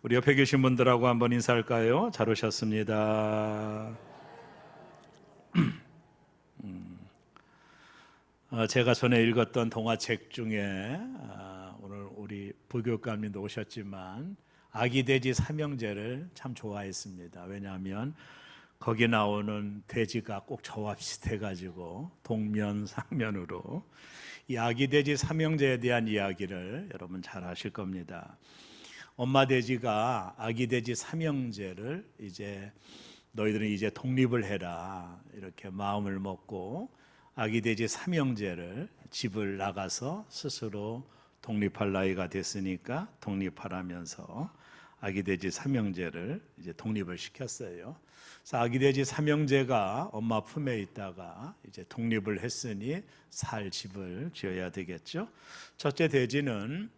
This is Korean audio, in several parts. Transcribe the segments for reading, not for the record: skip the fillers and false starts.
우리 옆에 계신 분들하고 한번 인사할까요? 잘 오셨습니다. 제가 전에 읽었던 동화책 중에 오늘 우리 부교육감님도 오셨지만 아기 돼지 삼형제를 참 좋아했습니다. 왜냐하면 거기 나오는 돼지가 꼭 저와 비슷해가지고 동면상면으로 이 아기 돼지 삼형제에 대한 이야기를 여러분 잘 아실 겁니다. 엄마 돼지가 아기 돼지 삼형제를 이제 너희들은 이제 독립을 해라 이렇게 마음을 먹고 아기 돼지 삼형제를 집을 나가서 스스로 독립할 나이가 됐으니까 독립하라면서 아기 돼지 삼형제를 이제 독립을 시켰어요. 그래서 아기 돼지 삼형제가 엄마 품에 있다가 이제 독립을 했으니 살 집을 지어야 되겠죠. 첫째 돼지는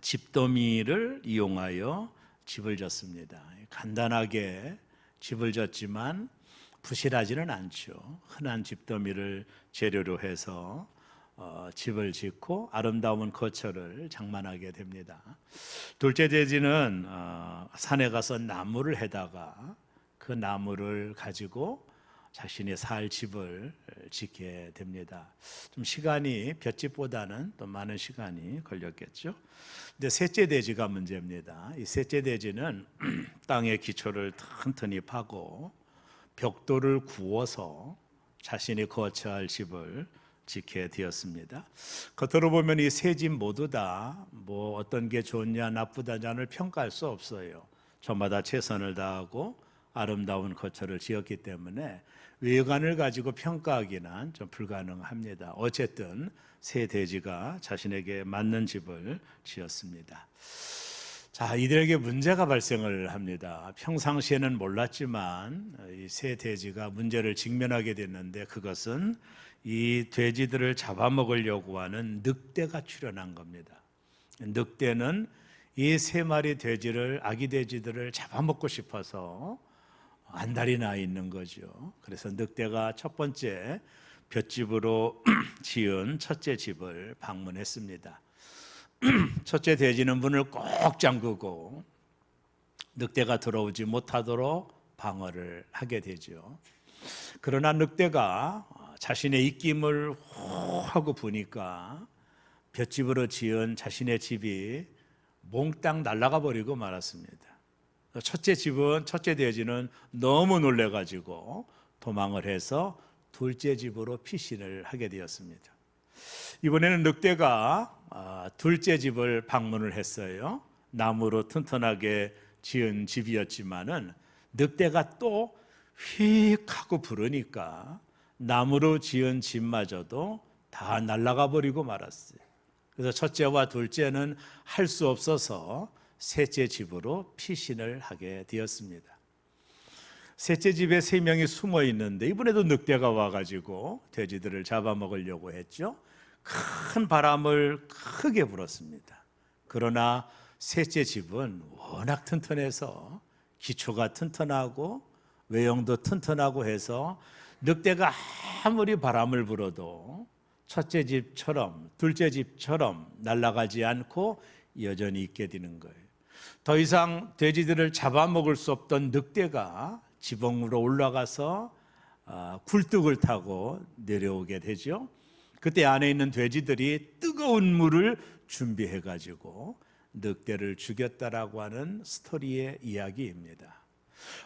집더미를 이용하여 집을 졌습니다. 간단하게 집을 졌지만 부실하지는 않죠. 흔한 집더미를 재료로 해서 집을 짓고 아름다운 거처를 장만하게 됩니다. 둘째 돼지는 산에 가서 나무를 해다가 그 나무를 가지고 자신이 살 집을 짓게 됩니다. 좀 시간이 볏집보다는 또 많은 시간이 걸렸겠죠. 근데 셋째 돼지가 문제입니다. 이 셋째 돼지는 땅의 기초를 튼튼히 파고 벽돌을 구워서 자신이 거처할 집을 짓게 되었습니다. 겉으로 보면 이 세 집 모두 다 뭐 어떤 게 좋냐 나쁘다냐를 평가할 수 없어요. 저마다 최선을 다하고 아름다운 거처를 지었기 때문에 외관을 가지고 평가하기는 좀 불가능합니다. 어쨌든 세 돼지가 자신에게 맞는 집을 지었습니다. 자, 이들에게 문제가 발생을 합니다. 평상시에는 몰랐지만 이 세 돼지가 문제를 직면하게 됐는데 그것은 이 돼지들을 잡아먹으려고 하는 늑대가 출현한 겁니다. 늑대는 이 세 마리 돼지를 아기 돼지들을 잡아먹고 싶어서 안달이 나 있는 거죠. 그래서 늑대가 첫 번째 볏집으로 지은 첫째 집을 방문했습니다. 첫째 돼지는 문을 꼭 잠그고 늑대가 들어오지 못하도록 방어를 하게 되죠. 그러나 늑대가 자신의 입김을 호 하고 부니까 볏집으로 지은 자신의 집이 몽땅 날아가 버리고 말았습니다. 첫째 돼지는 너무 놀래가지고 도망을 해서 둘째 집으로 피신을 하게 되었습니다. 이번에는 늑대가 둘째 집을 방문을 했어요. 나무로 튼튼하게 지은 집이었지만은 늑대가 또 휙 하고 부르니까 나무로 지은 집마저도 다 날아가 버리고 말았어요. 그래서 첫째와 둘째는 할 수 없어서 셋째 집으로 피신을 하게 되었습니다. 셋째 집에 세 명이 숨어 있는데 이번에도 늑대가 와가지고 돼지들을 잡아먹으려고 했죠. 큰 바람을 크게 불었습니다. 그러나 셋째 집은 워낙 튼튼해서 기초가 튼튼하고 외형도 튼튼하고 해서 늑대가 아무리 바람을 불어도 첫째 집처럼 둘째 집처럼 날아가지 않고 여전히 있게 되는 거예요. 더 이상 돼지들을 잡아먹을 수 없던 늑대가 지붕으로 올라가서 굴뚝을 타고 내려오게 되죠. 그때 안에 있는 돼지들이 뜨거운 물을 준비해 가지고 늑대를 죽였다라고 하는 스토리의 이야기입니다.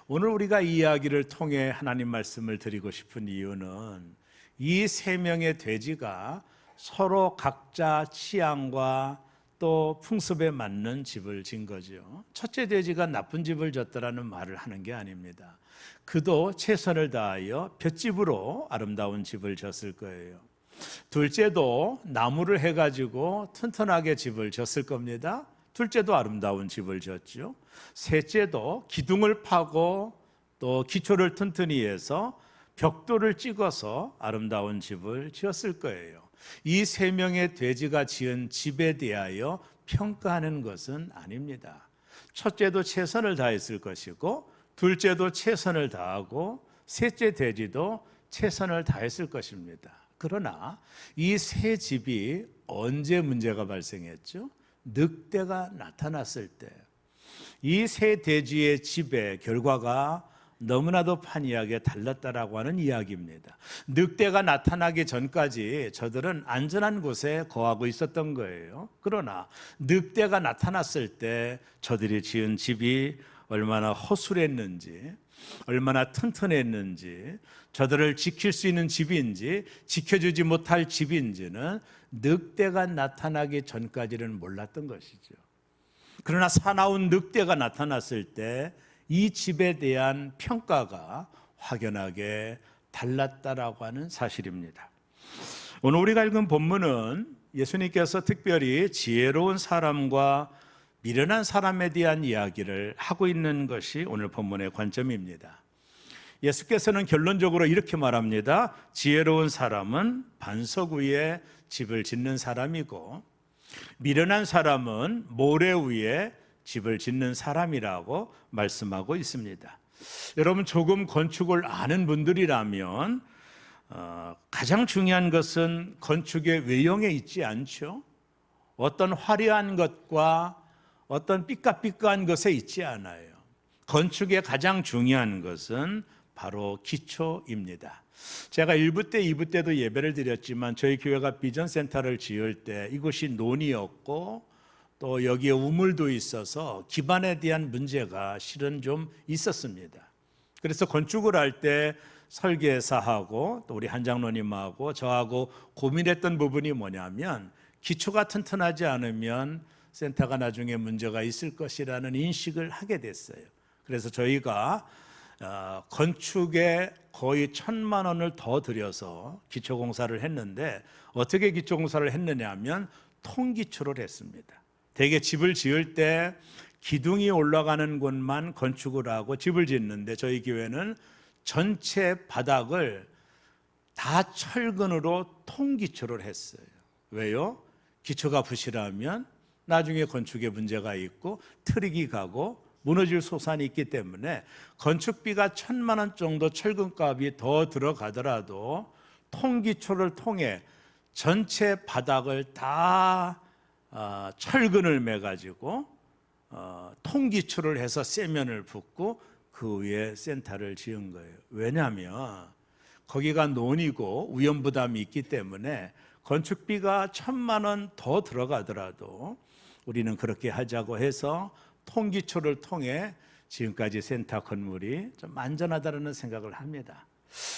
오늘 우리가 이 이야기를 통해 하나님 말씀을 드리고 싶은 이유는 이 세 명의 돼지가 서로 각자 취향과 또 풍습에 맞는 집을 진 거죠. 첫째 돼지가 나쁜 집을 졌다라는 말을 하는 게 아닙니다. 그도 최선을 다하여 볏집으로 아름다운 집을 졌을 거예요. 둘째도 나무를 해가지고 튼튼하게 집을 졌을 겁니다. 둘째도 아름다운 집을 졌죠. 셋째도 기둥을 파고 또 기초를 튼튼히 해서 벽돌을 찍어서 아름다운 집을 지었을 거예요. 이 세 명의 돼지가 지은 집에 대하여 평가하는 것은 아닙니다. 첫째도 최선을 다했을 것이고 둘째도 최선을 다하고 셋째 돼지도 최선을 다했을 것입니다. 그러나 이 세 집이 언제 문제가 발생했죠? 늑대가 나타났을 때. 이 세 대지의 집의 결과가 너무나도 판이하게 달랐다라고 하는 이야기입니다. 늑대가 나타나기 전까지 저들은 안전한 곳에 거하고 있었던 거예요. 그러나 늑대가 나타났을 때 저들이 지은 집이 얼마나 허술했는지, 얼마나 튼튼했는지, 저들을 지킬 수 있는 집인지 지켜주지 못할 집인지는 늑대가 나타나기 전까지는 몰랐던 것이죠. 그러나 사나운 늑대가 나타났을 때 이 집에 대한 평가가 확연하게 달랐다라고 하는 사실입니다. 오늘 우리가 읽은 본문은 예수님께서 특별히 지혜로운 사람과 미련한 사람에 대한 이야기를 하고 있는 것이 오늘 본문의 관점입니다. 예수께서는 결론적으로 이렇게 말합니다. 지혜로운 사람은 반석 위에 집을 짓는 사람이고 미련한 사람은 모래 위에 집을 짓는 사람이라고 말씀하고 있습니다. 여러분, 조금 건축을 아는 분들이라면 가장 중요한 것은 건축의 외형에 있지 않죠. 어떤 화려한 것과 어떤 삐까삐까한 것에 있지 않아요. 건축의 가장 중요한 것은 바로 기초입니다. 제가 1부 때, 2부 때도 예배를 드렸지만 저희 교회가 비전센터를 지을 때 이곳이 논이었고 또 여기에 우물도 있어서 기반에 대한 문제가 실은 좀 있었습니다. 그래서 건축을 할 때 설계사하고 또 우리 한장로님하고 저하고 고민했던 부분이 뭐냐면 기초가 튼튼하지 않으면 센터가 나중에 문제가 있을 것이라는 인식을 하게 됐어요. 그래서 저희가 건축에 거의 1,000만 원을 더 들여서 기초공사를 했는데 어떻게 기초공사를 했느냐 하면 통기초를 했습니다. 대개 집을 지을 때 기둥이 올라가는 곳만 건축을 하고 집을 짓는데 저희 교회는 전체 바닥을 다 철근으로 통기초를 했어요. 왜요? 기초가 부실하면 나중에 건축에 문제가 있고 트릭이 가고 무너질 소산이 있기 때문에 건축비가 1,000만 원 정도 철근값이 더 들어가더라도 통기초를 통해 전체 바닥을 다 철근을 매가지고 통기초를 해서 쇠면을 붓고 그 위에 센터를 지은 거예요. 왜냐하면 거기가 논이고 위험부담이 있기 때문에 건축비가 1,000만 원 더 들어가더라도 우리는 그렇게 하자고 해서 통기초를 통해 지금까지 센터 건물이 좀 안전하다는 생각을 합니다.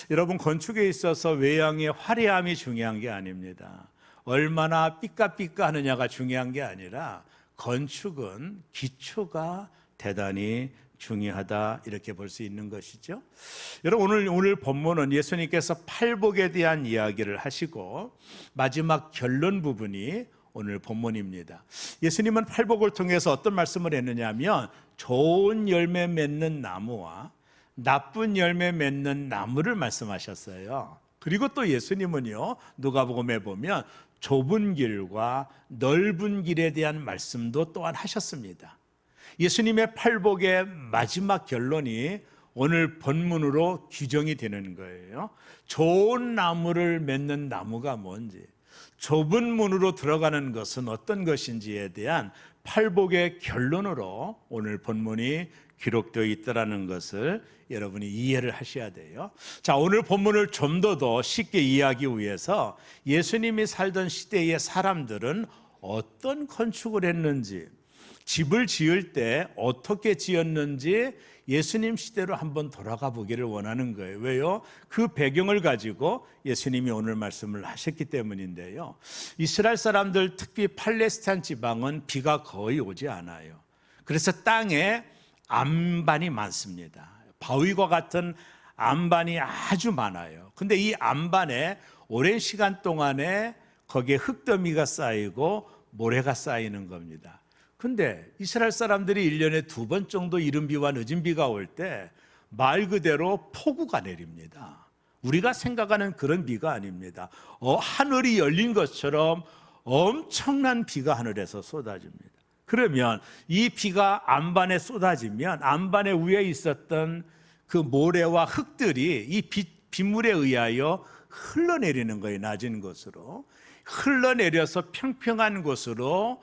여러분, 건축에 있어서 외양의 화려함이 중요한 게 아닙니다. 얼마나 삐까삐까 하느냐가 중요한 게 아니라 건축은 기초가 대단히 중요하다, 이렇게 볼 수 있는 것이죠. 여러분, 오늘 본문은 예수님께서 팔복에 대한 이야기를 하시고 마지막 결론 부분이 오늘 본문입니다. 예수님은 팔복을 통해서 어떤 말씀을 했느냐면 좋은 열매 맺는 나무와 나쁜 열매 맺는 나무를 말씀하셨어요. 그리고 또 예수님은요, 누가복음에 보면 좁은 길과 넓은 길에 대한 말씀도 또한 하셨습니다. 예수님의 팔복의 마지막 결론이 오늘 본문으로 규정이 되는 거예요. 좋은 나무를 맺는 나무가 뭔지, 좁은 문으로 들어가는 것은 어떤 것인지에 대한 팔복의 결론으로 오늘 본문이 기록되어 있다는 것을 여러분이 이해를 하셔야 돼요. 자, 오늘 본문을 좀 더 쉽게 이해하기 위해서 예수님이 살던 시대의 사람들은 어떤 건축을 했는지, 집을 지을 때 어떻게 지었는지 예수님 시대로 한번 돌아가 보기를 원하는 거예요. 왜요? 그 배경을 가지고 예수님이 오늘 말씀을 하셨기 때문인데요. 이스라엘 사람들, 특히 팔레스타인 지방은 비가 거의 오지 않아요. 그래서 땅에 암반이 많습니다. 바위과 같은 암반이 아주 많아요. 근데 이 암반에 오랜 시간 동안에 거기에 흙더미가 쌓이고 모래가 쌓이는 겁니다. 근데 이스라엘 사람들이 1년에 2번 정도 이른 비와 늦은 비가 올 때 말 그대로 폭우가 내립니다. 우리가 생각하는 그런 비가 아닙니다. 하늘이 열린 것처럼 엄청난 비가 하늘에서 쏟아집니다. 그러면 이 비가 안반에 쏟아지면 안반의 위에 있었던 그 모래와 흙들이 이 빗물에 의하여 흘러내리는 거예요. 낮은 곳으로 흘러내려서 평평한 곳으로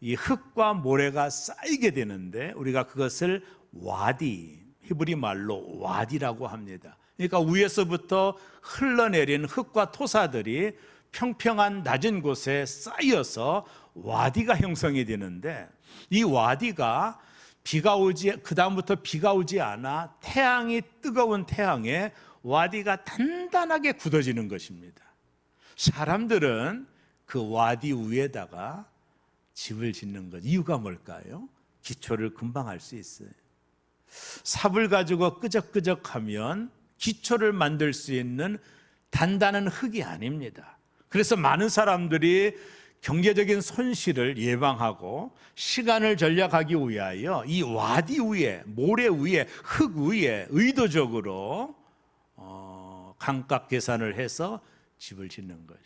이 흙과 모래가 쌓이게 되는데 우리가 그것을 와디, 히브리 말로 와디라고 합니다. 그러니까 위에서부터 흘러내린 흙과 토사들이 평평한 낮은 곳에 쌓여서 와디가 형성이 되는데, 이 와디가 그다음부터 비가 오지 않아 뜨거운 태양에 와디가 단단하게 굳어지는 것입니다. 사람들은 그 와디 위에다가 집을 짓는 것, 이유가 뭘까요? 기초를 금방 알 수 있어요. 삽을 가지고 끄적끄적하면 기초를 만들 수 있는 단단한 흙이 아닙니다. 그래서 많은 사람들이 경제적인 손실을 예방하고 시간을 절약하기 위하여 이 와디 위에, 모래 위에, 흙 위에 의도적으로 감가 계산을 해서 집을 짓는 거죠.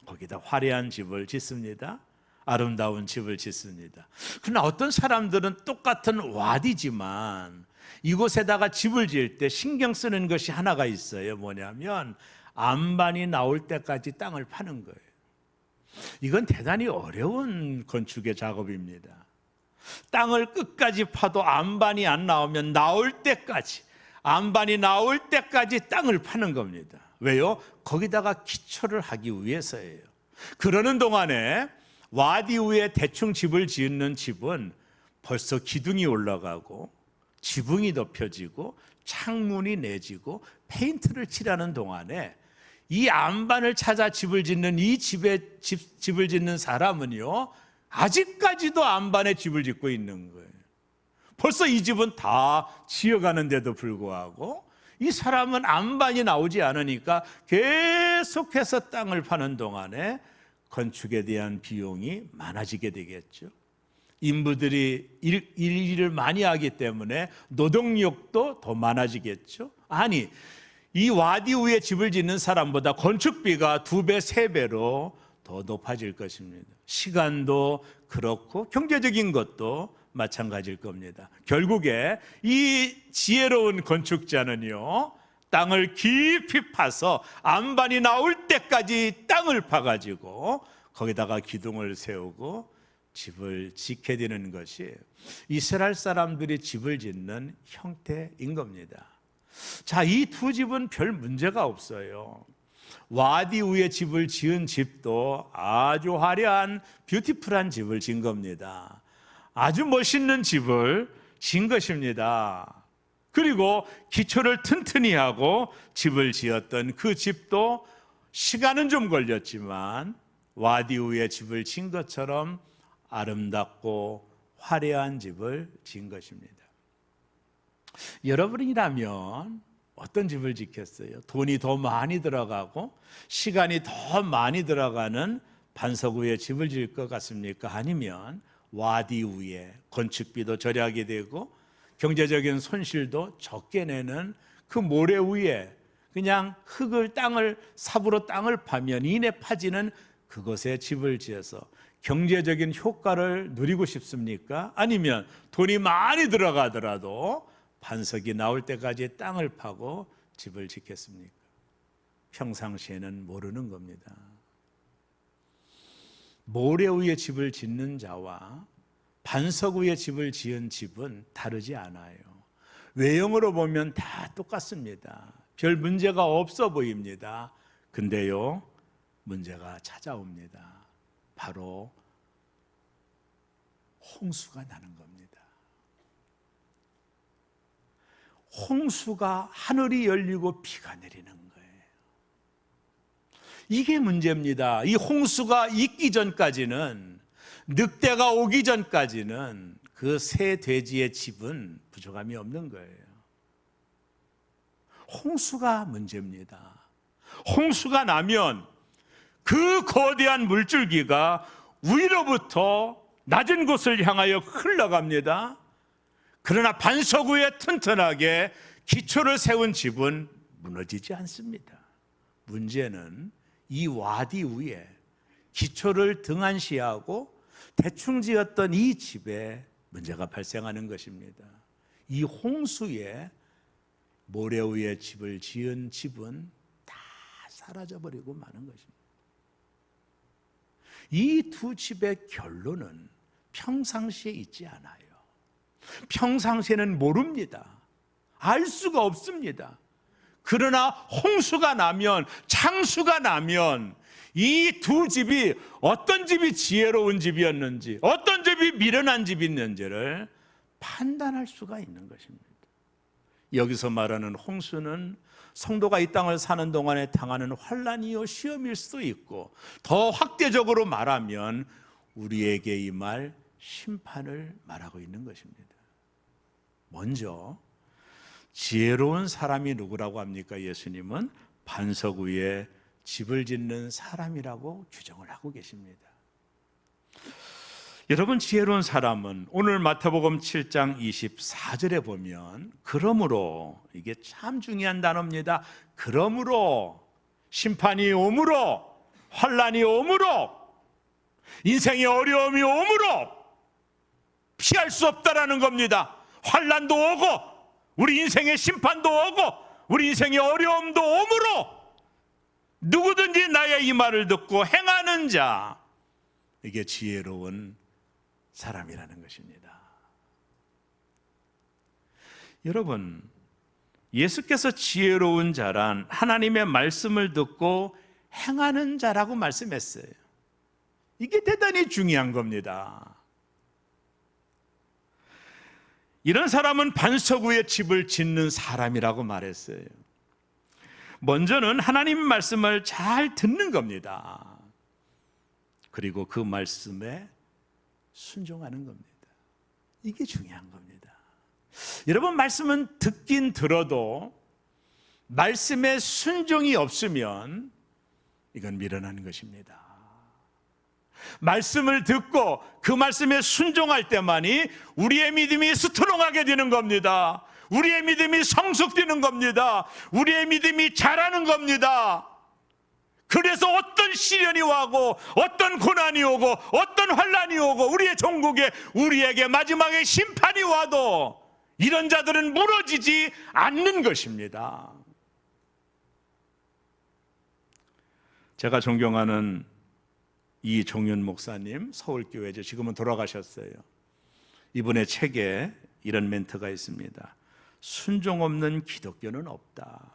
거기다 화려한 집을 짓습니다. 아름다운 집을 짓습니다. 그러나 어떤 사람들은 똑같은 와디지만 이곳에다가 집을 지을 때 신경 쓰는 것이 하나가 있어요. 뭐냐면 안반이 나올 때까지 땅을 파는 거예요. 이건 대단히 어려운 건축의 작업입니다. 땅을 끝까지 파도 안반이 안 나오면 안반이 나올 때까지 땅을 파는 겁니다. 왜요? 거기다가 기초를 하기 위해서예요. 그러는 동안에 와디 위에 대충 집을 짓는 집은 벌써 기둥이 올라가고 지붕이 덮여지고 창문이 내지고 페인트를 칠하는 동안에 이 안반을 찾아 집을 짓는 집을 짓는 사람은요, 아직까지도 안반에 집을 짓고 있는 거예요. 벌써 이 집은 다 지어가는데도 불구하고 이 사람은 안반이 나오지 않으니까 계속해서 땅을 파는 동안에 건축에 대한 비용이 많아지게 되겠죠. 인부들이 일을 많이 하기 때문에 노동력도 더 많아지겠죠. 아니, 이 와디 위에 집을 짓는 사람보다 건축비가 2배, 3배로 더 높아질 것입니다. 시간도 그렇고 경제적인 것도 마찬가지일 겁니다. 결국에 이 지혜로운 건축자는요, 땅을 깊이 파서 안반이 나올 때까지 땅을 파가지고 거기다가 기둥을 세우고 집을 짓게 되는 것이 이스라엘 사람들이 집을 짓는 형태인 겁니다. 자, 이 두 집은 별 문제가 없어요. 와디 위에 집을 지은 집도 아주 화려한 뷰티풀한 집을 지은 겁니다. 아주 멋있는 집을 지은 것입니다. 그리고 기초를 튼튼히 하고 집을 지었던 그 집도 시간은 좀 걸렸지만 와디 위에 집을 지은 것처럼 아름답고 화려한 집을 지은 것입니다. 여러분이라면 어떤 집을 짓겠어요? 돈이 더 많이 들어가고 시간이 더 많이 들어가는 반석 위에 집을 지을 것 같습니까? 아니면 와디 위에 건축비도 절약이 되고 경제적인 손실도 적게 내는 그 모래 위에 그냥 삽으로 땅을 파면 이내 파지는 그곳에 집을 지어서 경제적인 효과를 누리고 싶습니까? 아니면 돈이 많이 들어가더라도 반석이 나올 때까지 땅을 파고 집을 짓겠습니까? 평상시에는 모르는 겁니다. 모래 위에 집을 짓는 자와 반석 위에 집을 지은 집은 다르지 않아요. 외형으로 보면 다 똑같습니다. 별 문제가 없어 보입니다. 근데요, 문제가 찾아옵니다. 바로 홍수가 나는 겁니다. 홍수가 하늘이 열리고 비가 내리는 거예요. 이게 문제입니다. 이 홍수가 있기 전까지는, 늑대가 오기 전까지는 그 새 돼지의 집은 부족함이 없는 거예요. 홍수가 문제입니다. 홍수가 나면 그 거대한 물줄기가 위로부터 낮은 곳을 향하여 흘러갑니다. 그러나 반석 위에 튼튼하게 기초를 세운 집은 무너지지 않습니다. 문제는 이 와디 위에 기초를 등한시하고 대충 지었던 이 집에 문제가 발생하는 것입니다. 이 홍수에 모래 위에 집을 지은 집은 다 사라져버리고 마는 것입니다. 이 두 집의 결론은 평상시에 있지 않아요. 평상시에는 모릅니다. 알 수가 없습니다. 그러나 홍수가 나면, 창수가 나면 이 두 집이 어떤 집이 지혜로운 집이었는지, 어떤 집이 미련한 집이었는지를 판단할 수가 있는 것입니다. 여기서 말하는 홍수는 성도가 이 땅을 사는 동안에 당하는 환난이요 시험일 수도 있고, 더 확대적으로 말하면 우리에게 임할 심판을 말하고 있는 것입니다. 먼저 지혜로운 사람이 누구라고 합니까? 예수님은 반석 위에 집을 짓는 사람이라고 규정을 하고 계십니다. 여러분, 지혜로운 사람은 오늘 마태복음 7장 24절에 보면, 그러므로, 이게 참 중요한 단어입니다. 그러므로 심판이 오므로, 환난이 오므로, 인생의 어려움이 오므로 피할 수 없다라는 겁니다. 환난도 오고 우리 인생의 심판도 오고 우리 인생의 어려움도 오므로 누구든지 나의 이 말을 듣고 행하는 자, 이게 지혜로운 사람이라는 것입니다. 여러분, 예수께서 지혜로운 자란 하나님의 말씀을 듣고 행하는 자라고 말씀했어요. 이게 대단히 중요한 겁니다. 이런 사람은 반석 위에 집을 짓는 사람이라고 말했어요. 먼저는 하나님 말씀을 잘 듣는 겁니다. 그리고 그 말씀에 순종하는 겁니다. 이게 중요한 겁니다. 여러분, 말씀은 듣긴 들어도 말씀에 순종이 없으면 이건 미련한 것입니다. 말씀을 듣고 그 말씀에 순종할 때만이 우리의 믿음이 스트롱하게 되는 겁니다. 우리의 믿음이 성숙되는 겁니다. 우리의 믿음이 자라는 겁니다. 그래서 어떤 시련이 오고 어떤 고난이 오고 어떤 환난이 오고 우리의 종국에 우리에게 마지막에 심판이 와도 이런 자들은 무너지지 않는 것입니다. 제가 존경하는 이종윤 목사님, 서울교회죠. 지금은 돌아가셨어요. 이분의 책에 이런 멘트가 있습니다. 순종 없는 기독교는 없다.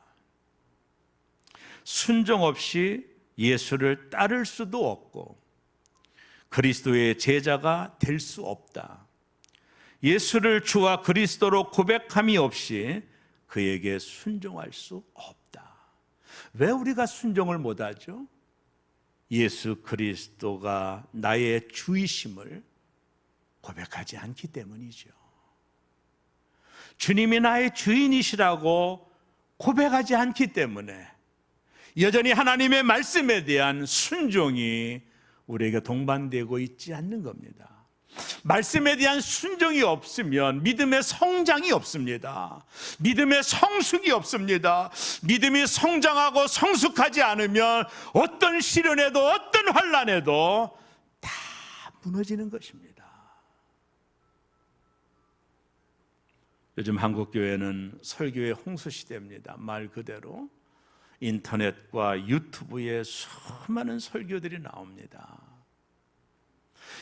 순종 없이 예수를 따를 수도 없고 그리스도의 제자가 될 수 없다. 예수를 주와 그리스도로 고백함이 없이 그에게 순종할 수 없다. 왜 우리가 순종을 못하죠? 예수 그리스도가 나의 주이심을 고백하지 않기 때문이죠. 주님이 나의 주인이시라고 고백하지 않기 때문에 여전히 하나님의 말씀에 대한 순종이 우리에게 동반되고 있지 않는 겁니다. 말씀에 대한 순종이 없으면 믿음의 성장이 없습니다. 믿음의 성숙이 없습니다. 믿음이 성장하고 성숙하지 않으면 어떤 시련에도 어떤 환난에도 다 무너지는 것입니다. 요즘 한국교회는 설교의 홍수시대입니다. 말 그대로 인터넷과 유튜브에 수많은 설교들이 나옵니다.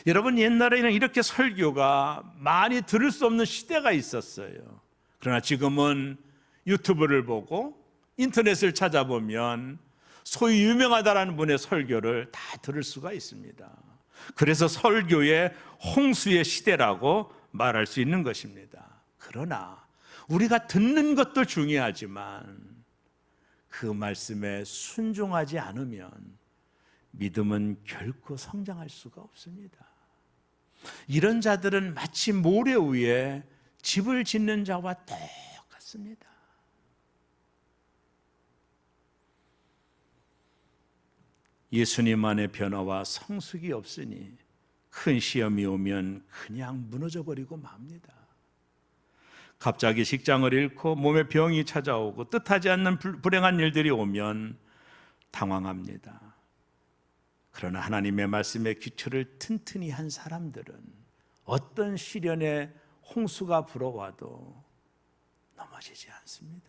여러분, 옛날에는 이렇게 설교가 많이 들을 수 없는 시대가 있었어요. 그러나 지금은 유튜브를 보고 인터넷을 찾아보면 소위 유명하다라는 분의 설교를 다 들을 수가 있습니다. 그래서 설교의 홍수의 시대라고 말할 수 있는 것입니다. 그러나 우리가 듣는 것도 중요하지만 그 말씀에 순종하지 않으면 믿음은 결코 성장할 수가 없습니다. 이런 자들은 마치 모래 위에 집을 짓는 자와 똑같습니다. 예수님 안에 변화와 성숙이 없으니 큰 시험이 오면 그냥 무너져 버리고 맙니다. 갑자기 직장을 잃고 몸에 병이 찾아오고 뜻하지 않는 불행한 일들이 오면 당황합니다. 그러나 하나님의 말씀의 기초를 튼튼히 한 사람들은 어떤 시련의 홍수가 불어와도 넘어지지 않습니다.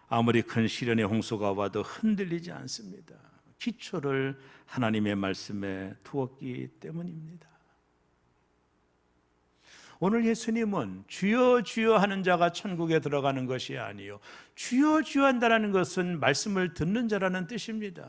아무리 큰 시련의 홍수가 와도 흔들리지 않습니다. 기초를 하나님의 말씀에 두었기 때문입니다. 오늘 예수님은 주여 주여 하는 자가 천국에 들어가는 것이 아니요 주여 주여 한다는 것은 말씀을 듣는 자라는 뜻입니다.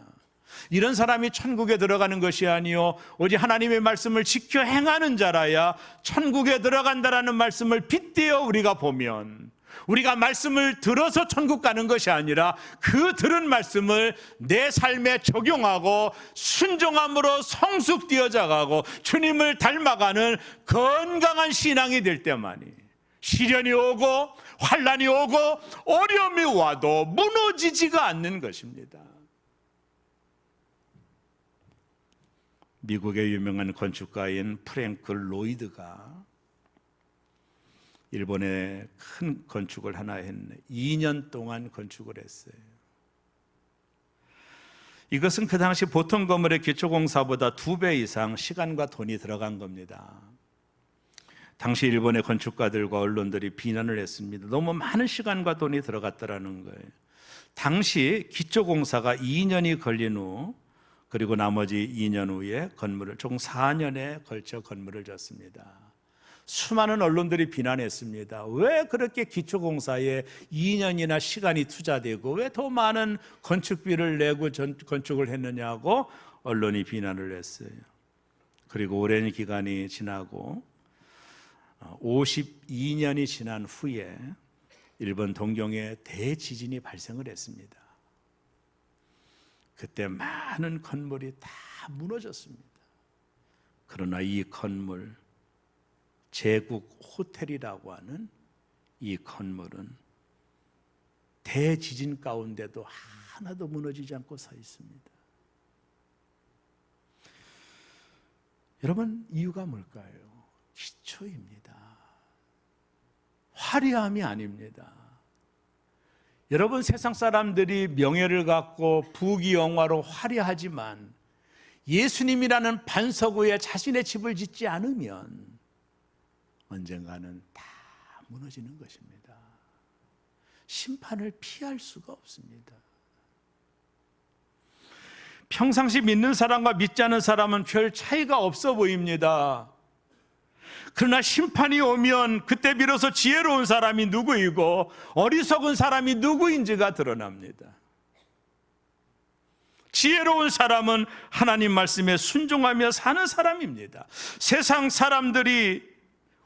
이런 사람이 천국에 들어가는 것이 아니요 오직 하나님의 말씀을 지켜 행하는 자라야 천국에 들어간다라는 말씀을 빗대어 우리가 보면, 우리가 말씀을 들어서 천국 가는 것이 아니라 그 들은 말씀을 내 삶에 적용하고 순종함으로 성숙되어 자가고 주님을 닮아가는 건강한 신앙이 될 때만이 시련이 오고 환난이 오고 어려움이 와도 무너지지가 않는 것입니다. 미국의 유명한 건축가인 프랭크 로이드가 일본에 큰 건축을 하나 했네. 2년 동안 건축을 했어요. 이것은 그 당시 보통 건물의 기초공사보다 2배 이상 시간과 돈이 들어간 겁니다. 당시 일본의 건축가들과 언론들이 비난을 했습니다. 너무 많은 시간과 돈이 들어갔다라는 거예요. 당시 기초공사가 2년이 걸린 후, 그리고 나머지 2년 후에 건물을 총 4년에 걸쳐 건물을 짓습니다. 수많은 언론들이 비난했습니다. 왜 그렇게 기초공사에 2년이나 시간이 투자되고 왜 더 많은 건축비를 내고 건축을 했느냐고 언론이 비난을 했어요. 그리고 오랜 기간이 지나고 52년이 지난 후에 일본 동경에 대지진이 발생을 했습니다. 그때 많은 건물이 다 무너졌습니다. 그러나 이 건물, 제국 호텔이라고 하는 이 건물은 대지진 가운데도 하나도 무너지지 않고 서 있습니다. 여러분, 이유가 뭘까요? 기초입니다. 화려함이 아닙니다. 여러분, 세상 사람들이 명예를 갖고 부귀영화로 화려하지만 예수님이라는 반석 위에 자신의 집을 짓지 않으면 언젠가는 다 무너지는 것입니다. 심판을 피할 수가 없습니다. 평상시 믿는 사람과 믿지 않은 사람은 별 차이가 없어 보입니다. 그러나 심판이 오면 그때 비로소 지혜로운 사람이 누구이고 어리석은 사람이 누구인지가 드러납니다. 지혜로운 사람은 하나님 말씀에 순종하며 사는 사람입니다. 세상 사람들이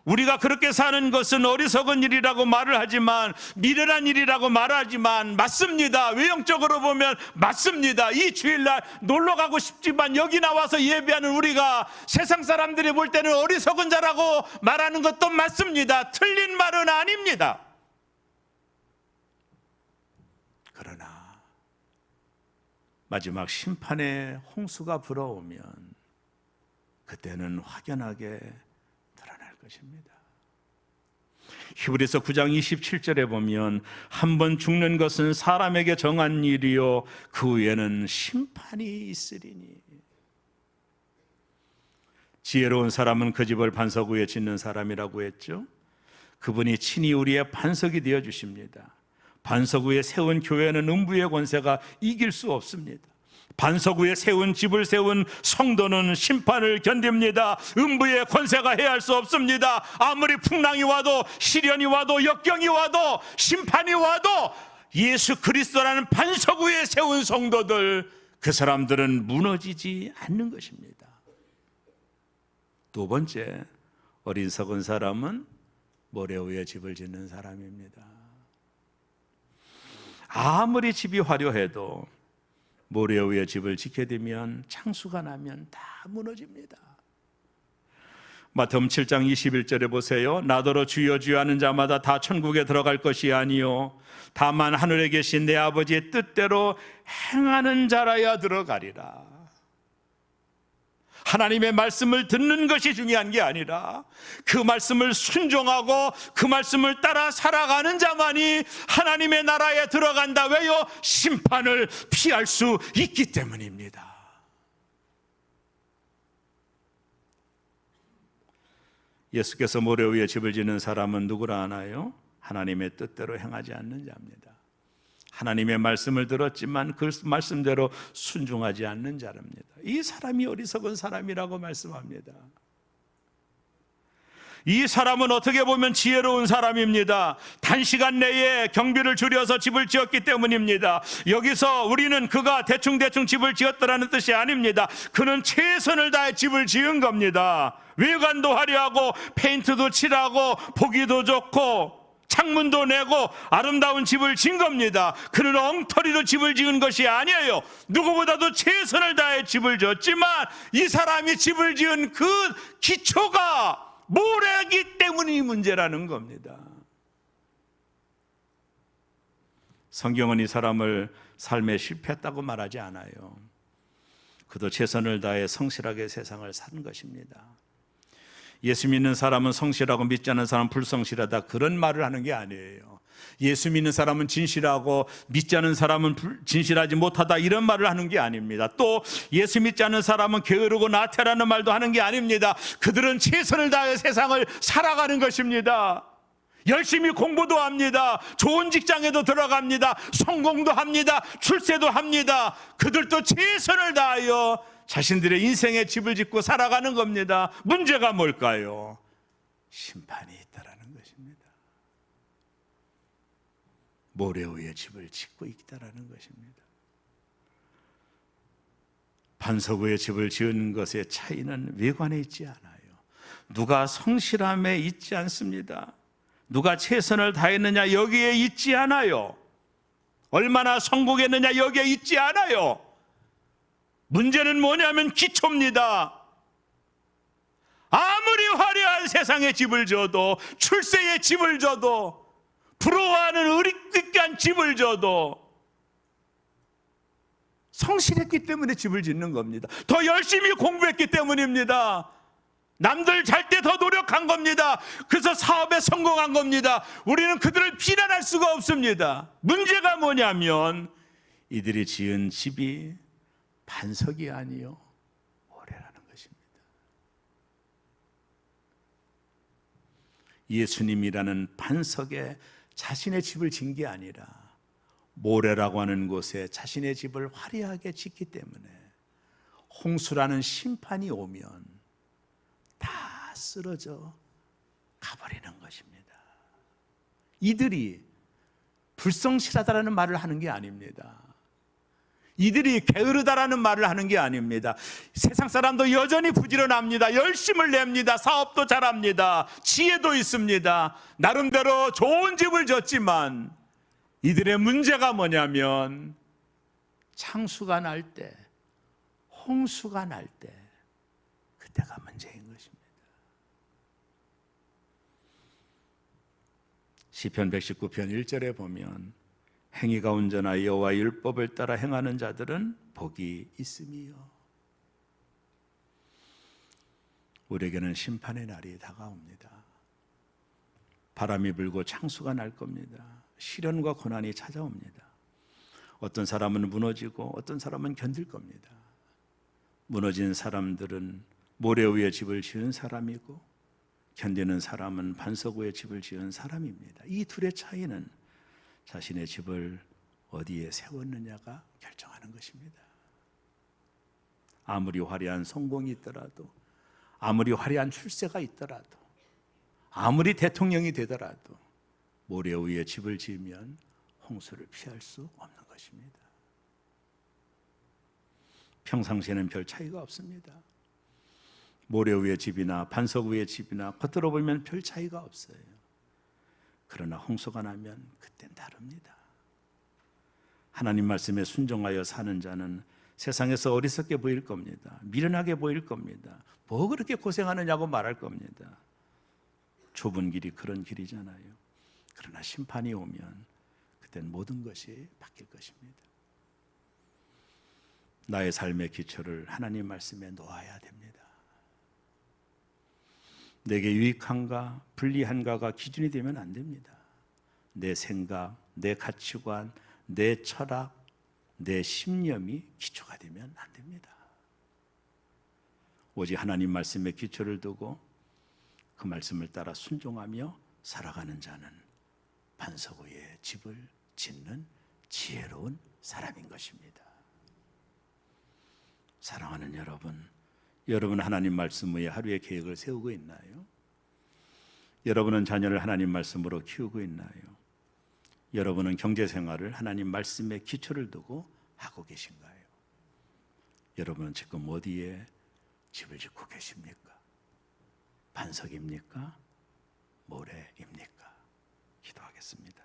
우리가 그렇게 사는 것은 어리석은 일이라고 말을 하지만, 미련한 일이라고 말하지만 맞습니다. 외형적으로 보면 맞습니다. 이 주일날 놀러 가고 싶지만 여기 나와서 예배하는 우리가 세상 사람들이 볼 때는 어리석은 자라고 말하는 것도 맞습니다. 틀린 말은 아닙니다. 그러나 마지막 심판의 홍수가 불어오면 그때는 확연하게 것입니다. 히브리서 9장 27절에 보면 한 번 죽는 것은 사람에게 정한 일이요 그 후에는 심판이 있으리니. 지혜로운 사람은 그 집을 반석 위에 짓는 사람이라고 했죠. 그분이 친히 우리의 반석이 되어 주십니다. 반석 위에 세운 교회는 음부의 권세가 이길 수 없습니다. 반석 위에 세운 집을 세운 성도는 심판을 견딥니다. 음부의 권세가 해할 수 없습니다. 아무리 풍랑이 와도, 시련이 와도, 역경이 와도, 심판이 와도 예수 그리스도라는 반석 위에 세운 성도들, 그 사람들은 무너지지 않는 것입니다. 두 번째, 어리석은 사람은 모래 위에 집을 짓는 사람입니다. 아무리 집이 화려해도 모래 위에 집을 짓게 되면 창수가 나면 다 무너집니다. 마태복음 7장 21절에 보세요. 나더러 주여 주여 하는 자마다 다 천국에 들어갈 것이 아니요 다만 하늘에 계신 내 아버지의 뜻대로 행하는 자라야 들어가리라. 하나님의 말씀을 듣는 것이 중요한 게 아니라 그 말씀을 순종하고 그 말씀을 따라 살아가는 자만이 하나님의 나라에 들어간다. 왜요? 심판을 피할 수 있기 때문입니다. 예수께서 모래 위에 집을 짓는 사람은 누구라 하나요? 하나님의 뜻대로 행하지 않는 자입니다. 하나님의 말씀을 들었지만 그 말씀대로 순종하지 않는 자랍니다. 이 사람이 어리석은 사람이라고 말씀합니다. 이 사람은 어떻게 보면 지혜로운 사람입니다. 단시간 내에 경비를 줄여서 집을 지었기 때문입니다. 여기서 우리는 그가 대충대충 집을 지었다라는 뜻이 아닙니다. 그는 최선을 다해 집을 지은 겁니다. 외관도 화려하고 페인트도 칠하고 보기도 좋고 창문도 내고 아름다운 집을 지은 겁니다. 그는 엉터리로 집을 지은 것이 아니에요. 누구보다도 최선을 다해 집을 지었지만 이 사람이 집을 지은 그 기초가 모래이기 때문이 문제라는 겁니다. 성경은 이 사람을 삶에 실패했다고 말하지 않아요. 그도 최선을 다해 성실하게 세상을 산 것입니다. 예수 믿는 사람은 성실하고 믿지 않는 사람은 불성실하다, 그런 말을 하는 게 아니에요. 예수 믿는 사람은 진실하고 믿지 않는 사람은 진실하지 못하다, 이런 말을 하는 게 아닙니다. 또 예수 믿지 않는 사람은 게으르고 나태라는 말도 하는 게 아닙니다. 그들은 최선을 다해 세상을 살아가는 것입니다. 열심히 공부도 합니다. 좋은 직장에도 들어갑니다. 성공도 합니다. 출세도 합니다. 그들도 최선을 다하여 자신들의 인생의 집을 짓고 살아가는 겁니다. 문제가 뭘까요? 심판이 있다라는 것입니다. 모래 위에 집을 짓고 있다라는 것입니다. 반석 위에 집을 지은 것의 차이는 외관에 있지 않아요. 누가 성실함에 있지 않습니다. 누가 최선을 다했느냐, 여기에 있지 않아요. 얼마나 성공했느냐, 여기에 있지 않아요. 문제는 뭐냐면 기초입니다. 아무리 화려한 세상에 집을 줘도, 출세의 집을 줘도, 부러워하는 의리귀한 집을 줘도 성실했기 때문에 집을 짓는 겁니다. 더 열심히 공부했기 때문입니다. 남들 잘 때 더 노력한 겁니다. 그래서 사업에 성공한 겁니다. 우리는 그들을 비난할 수가 없습니다. 문제가 뭐냐면 이들이 지은 집이 반석이 아니요 모래라는 것입니다. 예수님이라는 반석에 자신의 집을 진 게 아니라 모래라고 하는 곳에 자신의 집을 화려하게 짓기 때문에 홍수라는 심판이 오면 다 쓰러져 가버리는 것입니다. 이들이 불성실하다라는 말을 하는 게 아닙니다. 이들이 게으르다라는 말을 하는 게 아닙니다. 세상 사람도 여전히 부지런합니다. 열심을 냅니다. 사업도 잘합니다. 지혜도 있습니다. 나름대로 좋은 집을 졌지만 이들의 문제가 뭐냐면 창수가 날 때, 홍수가 날 때, 그때가 문제인 것입니다. 시편 119편 1절에 보면 행위가 온전하여 여호와의 율법을 따라 행하는 자들은 복이 있음이요. 우리에게는 심판의 날이 다가옵니다. 바람이 불고 창수가 날 겁니다. 시련과 고난이 찾아옵니다. 어떤 사람은 무너지고 어떤 사람은 견딜 겁니다. 무너진 사람들은 모래 위에 집을 지은 사람이고 견디는 사람은 반석 위에 집을 지은 사람입니다. 이 둘의 차이는 자신의 집을 어디에 세웠느냐가 결정하는 것입니다. 아무리 화려한 성공이 있더라도, 아무리 화려한 출세가 있더라도, 아무리 대통령이 되더라도 모래 위에 집을 지으면 홍수를 피할 수 없는 것입니다. 평상시에는 별 차이가 없습니다. 모래 위에 집이나 반석 위에 집이나 겉으로 보면 별 차이가 없어요. 그러나 홍수가 나면 그땐 다릅니다. 하나님 말씀에 순종하여 사는 자는 세상에서 어리석게 보일 겁니다. 미련하게 보일 겁니다. 뭐 그렇게 고생하느냐고 말할 겁니다. 좁은 길이 그런 길이잖아요. 그러나 심판이 오면 그땐 모든 것이 바뀔 것입니다. 나의 삶의 기초를 하나님 말씀에 놓아야 됩니다. 내게 유익한가 불리한가가 기준이 되면 안 됩니다. 내 생각, 내 가치관, 내 철학, 내 신념이 기초가 되면 안 됩니다. 오직 하나님 말씀에 기초를 두고 그 말씀을 따라 순종하며 살아가는 자는 반석 위에 집을 짓는 지혜로운 사람인 것입니다. 사랑하는 여러분, 여러분 하나님 말씀 위에 하루의 계획을 세우고 있나요? 여러분은 자녀를 하나님 말씀으로 키우고 있나요? 여러분은 경제 생활을 하나님 말씀에 기초를 두고 하고 계신가요? 여러분은 지금 어디에 집을 짓고 계십니까? 반석입니까? 모래입니까? 기도하겠습니다.